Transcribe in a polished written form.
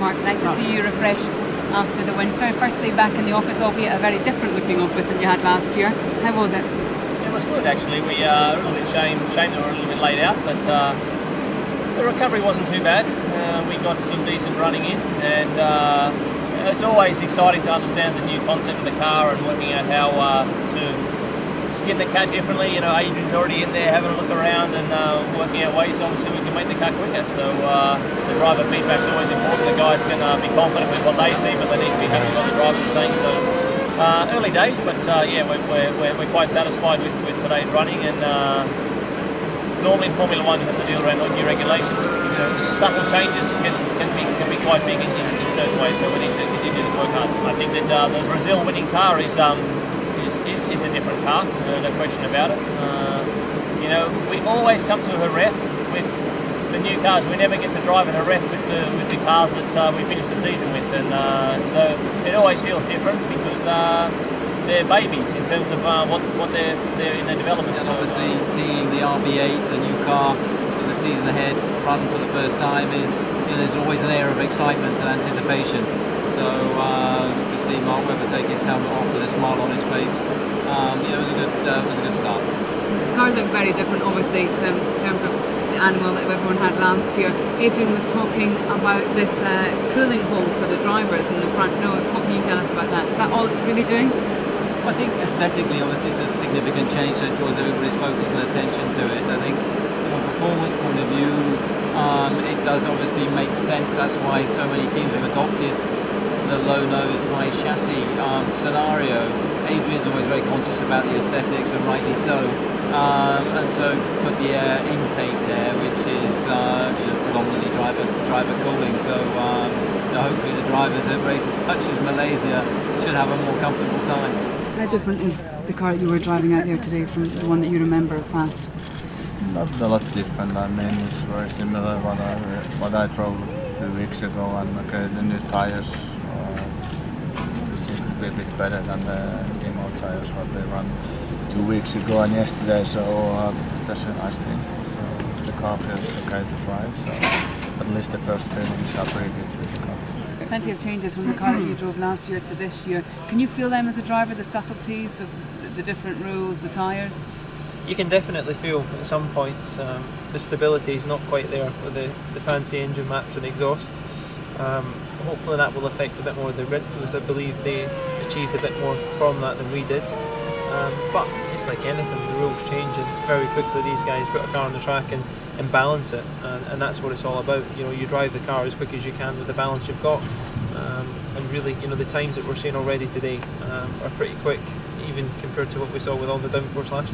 Mark. Nice to see you refreshed after the winter. First day back in the office, albeit a very different looking office than you had last year. How was it? It was good actually. We a little bit shame that we were a little bit laid out, but the recovery wasn't too bad. We got some decent running in, and it's always exciting to understand the new concept of the car and working out how to skin the cat differently. You know, Adrian's already in there having a look around and working out ways obviously we can make the car quicker. So the driver feedback's always important. The guys can be confident with what they see, but they need to be happy with what the driver's saying. So early days, but yeah, we're quite satisfied with today's running. And normally in Formula One you have to deal around new regulations. You know, subtle changes can be quite big in certain ways. So we need to continue to work hard. I think that the Brazil winning car is a different car, no question about it. You know, we always come to Jerez with the new cars. We never get to drive in Jerez with the cars that we finish the season with, and so it always feels different because they're babies in terms of what they're in their development. And obviously, seeing the RB8, the new car for the season ahead, run for the first time is, you know, there's always an air of excitement and anticipation. So to see Mark Webber take his helmet off with a smile on his face, it was a good start. The cars look very different, obviously, in terms of the animal that everyone had last year. Adrian was talking about this cooling hole for the drivers in the front nose. What can you tell us about that? Is that all it's really doing? I think aesthetically, obviously, it's a significant change that draws everybody's focus and attention to it. I think from a performance point of view, it does obviously make sense. That's why so many teams have adopted the low nose, high chassis scenario. Adrian's always very conscious about the aesthetics, and rightly so. And so put the air intake there, which is predominantly driver cooling. So hopefully the drivers at races such as Malaysia should have a more comfortable time. How different is the car that you were driving out here today from the one that you remember past? Not a lot different. I mean, it's very similar what I drove a few weeks ago, and okay, the new tires seems to be a bit better than the demo tires what they run 2 weeks ago and yesterday. So that's a nice thing. So the car feels okay to drive. So at least the first feelings are pretty good with the car. Plenty of changes from the car that you drove last year to this year. Can you feel them as a driver, the subtleties of the different rules, the tyres? You can definitely feel at some points the stability is not quite there with the fancy engine maps and exhausts. Hopefully that will affect a bit more of the grid, because I believe they achieved a bit more from that than we did. But it's like anything, the rules change, and very quickly these guys put a car on the track and balance it, and that's what it's all about. You know, you drive the car as quick as you can with the balance you've got, and really, you know, the times that we're seeing already today are pretty quick, even compared to what we saw with all the downforce last year.